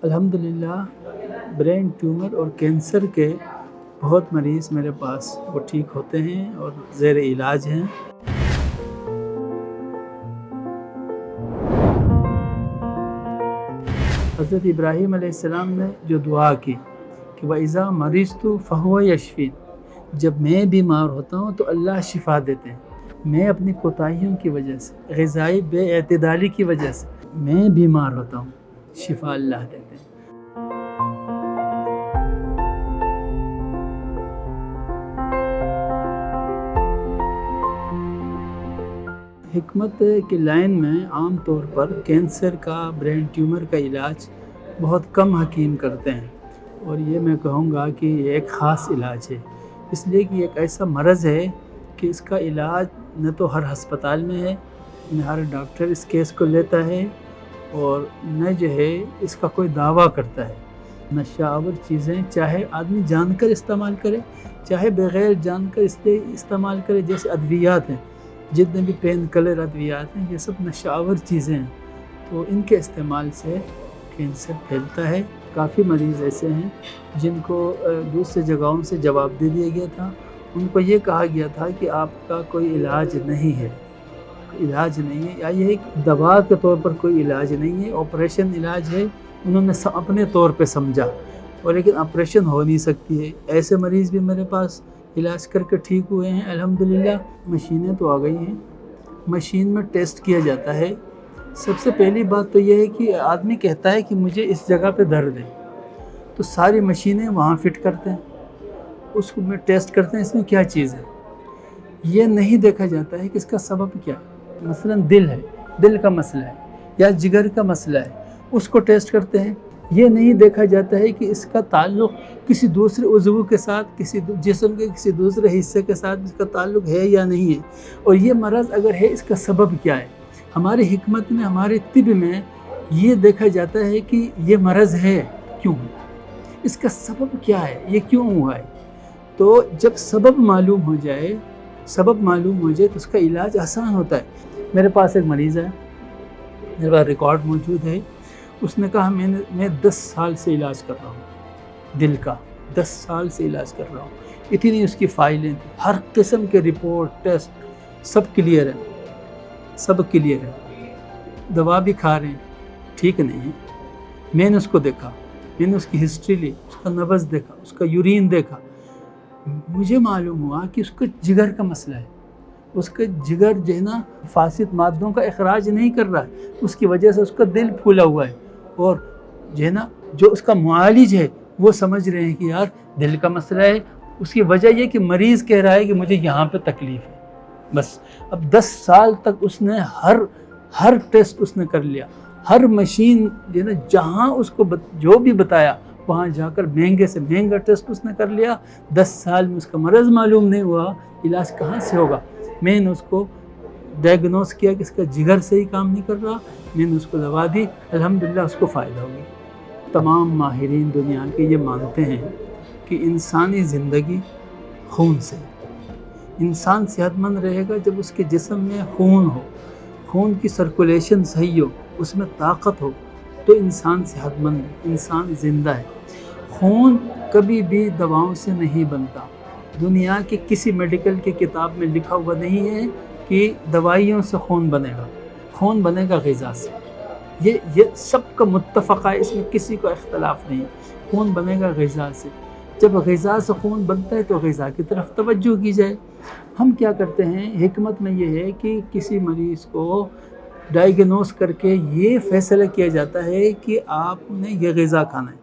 अल्हम्दुलिल्लाह brain tumour और cancer के बहुत मरीज़ मेरे पास वो ठीक होते हैं और ज़ेर इलाज हैं। हज़रत इब्राहीम अलैहिस्सलाम ने जो दुआ की कि वइज़ा मरिज़तु फ़हुव यशफ़ीन, जब मैं बीमार होता हूँ तो अल्लाह शिफ़ा देते हैं। मैं अपनी कोताहियों की वजह से, ग़िज़ाई बेएतदाली की वजह से मैं बीमार होता हूँ, शिफ़ा अल्लाह देते हैं। हिकमत की लाइन में आम तौर पर कैंसर का, ब्रेन ट्यूमर का इलाज बहुत कम हकीम करते हैं, और ये मैं कहूँगा कि ये एक ख़ास इलाज है, इसलिए कि एक ऐसा मरज़ है कि इसका इलाज न तो हर हस्पताल में है, न हर डॉक्टर इस केस को लेता है, और न जो है इसका कोई दावा करता है। नशावर चीज़ें चाहे आदमी जानकर इस्तेमाल करे, चाहे बग़ैर जानकर इसलिए इस्तेमाल करे, जैसे अद्वियात हैं, जितने भी पेन किलर अद्वियात हैं, ये सब नशावर चीज़ें हैं, तो इनके इस्तेमाल से कैंसर फैलता है। काफ़ी मरीज़ ऐसे हैं जिनको दूसरी जगहों से जवाब दे दिया गया था, उनको ये कहा गया था कि आपका कोई इलाज नहीं है, या ये एक दवा के तौर पर कोई इलाज नहीं है, ऑपरेशन इलाज है, उन्होंने अपने तौर पे समझा, और लेकिन ऑपरेशन हो नहीं सकती है। ऐसे मरीज़ भी मेरे पास इलाज करके ठीक हुए हैं अल्हम्दुलिल्लाह। मशीनें तो आ गई हैं, मशीन में टेस्ट किया जाता है। सबसे पहली बात तो ये है कि आदमी कहता है कि मुझे इस जगह पे दर्द है, तो सारी मशीनें वहाँ फिट करते हैं, उसको में टेस्ट करते हैं इसमें क्या चीज़ है। ये नहीं देखा जाता है कि इसका सबब क्या है। मसलन दिल है, दिल का मसला है, या जिगर का मसला है, उसको टेस्ट करते हैं। ये नहीं देखा जाता है कि इसका ताल्लुक़ किसी दूसरे उज़्व के साथ, किसी जिस्म के किसी दूसरे हिस्से के साथ इसका ताल्लुक़ है या नहीं है, और ये मरज़ अगर है इसका सबब क्या है। हमारी हिकमत में, हमारे तिब में ये देखा जाता है कि ये मरज़ है क्यों, इसका सबब क्या है, ये क्यों हुआ है। तो जब सबब मालूम हो जाए तो उसका इलाज आसान होता है। मेरे पास एक मरीज़ है, मेरे पास रिकॉर्ड मौजूद है, उसने कहा मैं 10 साल से इलाज कर रहा हूँ, दिल का 10 साल से इलाज कर रहा हूँ। इतनी उसकी फाइलें थी, हर किस्म के रिपोर्ट, टेस्ट सब क्लियर है, दवा भी खा रहे हैं, ठीक नहीं है। मैंने उसको देखा, मैंने उसकी हिस्ट्री ली, उसका नब्ज़ देखा, उसका यूरिन देखा, मुझे मालूम हुआ कि उसका जिगर का मसला है। उसका जिगर जो है ना फासिद मादों का इखराज नहीं कर रहा है, उसकी वजह से उसका दिल फूला हुआ है, और जो है ना जो उसका मुआलिज है वो समझ रहे हैं कि यार दिल का मसला है। उसकी वजह ये कि मरीज़ कह रहा है कि मुझे यहाँ पे तकलीफ़ है, बस। अब 10 साल तक उसने हर टेस्ट उसने कर लिया, हर मशीन जो है ना जहाँ उसको जो भी बताया वहाँ जाकर महंगे से महंगा टेस्ट उसने कर लिया। 10 साल में उसका मरज़ मालूम नहीं हुआ, इलाज कहाँ से होगा। मैंने उसको डायग्नोस किया कि इसका जिगर सही काम नहीं कर रहा, मैंने उसको दवा दी, अल्हम्दुलिल्लाह उसको फ़ायदा हो गया। तमाम माहिरीन दुनिया के ये मानते हैं कि इंसानी ज़िंदगी खून से, इंसान सेहतमंद रहेगा जब उसके जिस्म में खून हो, खून की सर्कुलेशन सही हो, उसमें ताकत हो, तो इंसान सेहतमंद है, इंसान ज़िंदा है। खून कभी भी दवाओं से नहीं बनता। दुनिया के किसी मेडिकल की किताब में लिखा हुआ नहीं है कि दवाइयों से खून बनेगा, खून बनेगा ग़िज़ा से। ये सबका मुत्तफ़क़ा है, इसमें किसी को इख्तलाफ नहीं। खून बनेगा ग़िज़ा से। जब ग़िज़ा से खून बनता है तो ग़िज़ा की तरफ तवज्जो की जाए। हम क्या करते हैं, हिकमत में ये है कि किसी मरीज़ को डायग्नोस करके ये फ़ैसला किया जाता है कि आपने ये ग़िज़ा खाना है,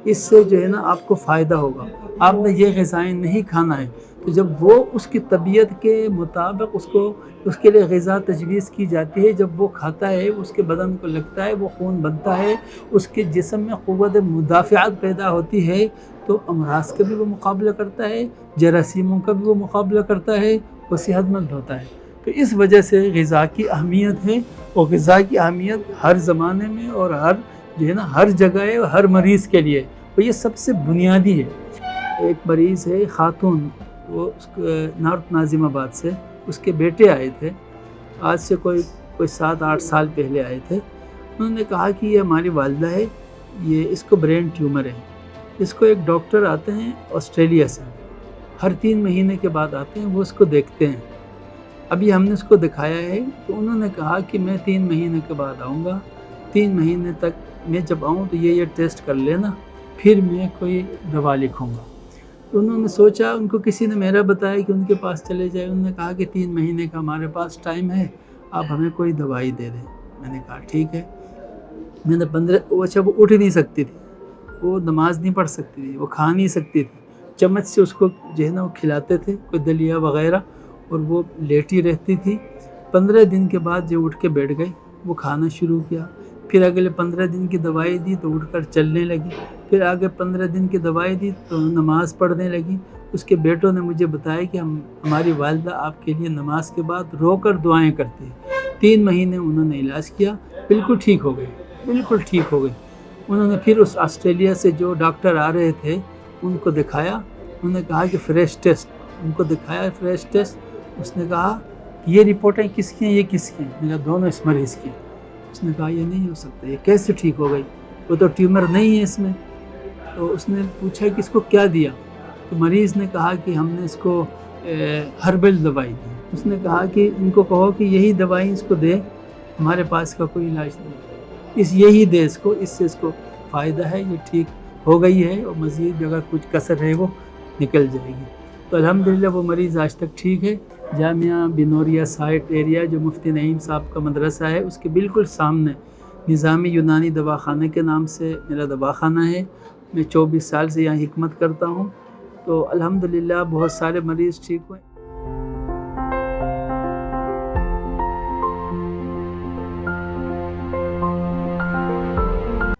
इससे जो है ना आपको फ़ायदा होगा, आपने ये ग़िज़ाएँ नहीं खाना है। तो जब वो उसकी तबीयत के मुताबिक उसके लिए ग़िज़ा तजवीज़ की जाती है, जब वो खाता है उसके बदन को लगता है, वो खून बनता है, उसके जिस्म में क़ुव्वत मुदाफ़िअत पैदा होती है, तो अमराज़ का भी वो मुकाबला करता है, जरासीमों का भी वो मुकाबला करता है, वो सेहतमंद होता है। तो इस वजह से ग़िज़ा की अहमियत है, और ग़िज़ा की अहमियत हर ज़माने में और हर जो है ना हर जगह है, हर मरीज़ के लिए, तो ये सबसे बुनियादी है। एक मरीज़ है ख़ातून, वो नॉर्थ नाज़िमाबाद से, उसके बेटे आए थे, आज से कोई 7-8 साल पहले आए थे। उन्होंने कहा कि ये हमारी वालिदा है, یہ اس کو برین ٹیومر ہے. اس کو ایک ڈاکٹر آتے ہیں آسٹریلیا سے، ہر 3 مہینے کے بعد آتے ہیں، وہ اس کو دیکھتے ہیں. ابھی ہم نے اس کو دکھایا ہے تو انہوں نے کہا کہ میں 3 مہینے کے بعد آؤں گا، 3 مہینے تک میں جب آؤں تو یہ ٹیسٹ کر لینا، پھر میں کوئی دوا لکھوں گا. تو انہوں نے سوچا، ان کو کسی نے میرا بتایا کہ ان کے پاس چلے جائے. انہوں نے کہا کہ 3 مہینے کا ہمارے پاس ٹائم ہے، آپ ہمیں کوئی دوائی دے دیں. میں نے کہا ٹھیک ہے. میں نے 15 وہ اٹھ نہیں سکتی تھی، وہ نماز نہیں پڑھ سکتی تھی، وہ کھا نہیں سکتی تھی. چمچ سے اس کو جو ہے نا وہ کھلاتے تھے کوئی دلیا وغیرہ، اور وہ لیٹی رہتی تھی. 15 دن کے بعد جو اٹھ کے بیٹھ گئی، وہ کھانا شروع کیا. پھر اگلے 15 دن کی دوائی دی تو اٹھ کر چلنے لگی. پھر آگے 15 دن کی دوائی دی تو نماز پڑھنے لگی. اس کے بیٹوں نے مجھے بتایا کہ ہماری والدہ آپ کے لیے نماز کے بعد رو کر دعائیں کرتی ہے. 3 مہینے انہوں نے علاج کیا، بالکل ٹھیک ہو گئی، بالکل ٹھیک ہو گئی. انہوں نے پھر اس آسٹریلیا سے جو ڈاکٹر آ رہے تھے ان کو دکھایا. انہوں نے کہا کہ فریش ٹیسٹ، ان کو دکھایا فریش ٹیسٹ. اس نے کہا کہ یہ رپورٹیں کس کی ہیں، یہ کس کی ہیں؟ میں نے کہا دونوں اس مریض کی. اس نے کہا یہ نہیں ہو سکتا، یہ کیسے ٹھیک ہو گئی، وہ تو ٹیومر نہیں ہے اس میں. تو اس نے پوچھا کہ اس کو کیا دیا، تو مریض نے کہا کہ ہم نے اس کو ہربل دوائی دی. اس نے کہا کہ ان کو کہو کہ یہی دوائی اس کو دے، ہمارے پاس کا کوئی علاج نہیں، یہی دے اس کو، اس سے اس کو فائدہ ہے، یہ ٹھیک ہو گئی ہے، اور مزید اگر کچھ کسر ہے وہ نکل جائے گی. تو الحمدللہ وہ مریض آج تک ٹھیک ہے. جامعہ بنوریا سائٹ ایریا جو مفتی نعیم صاحب کا مدرسہ ہے اس کے بالکل سامنے نظامی یونانی دواخانے کے نام سے میرا دواخانہ ہے. میں 24 سال سے یہاں خدمت کرتا ہوں. تو الحمدللہ بہت سارے مریض ٹھیک ہوئے.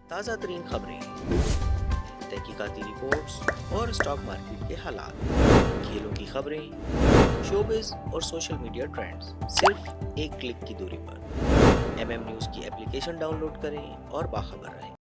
تازہ ترین خبریں، تحقیقاتی رپورٹس اور اسٹاک مارکیٹ کے حالات، کھیلوں کی خبریں، شوبز اور سوشل میڈیا ٹرینڈز، صرف ایک کلک کی دوری پر. MM نیوز کی اپلیکیشن ڈاؤن لوڈ کریں اور باخبر رہیں.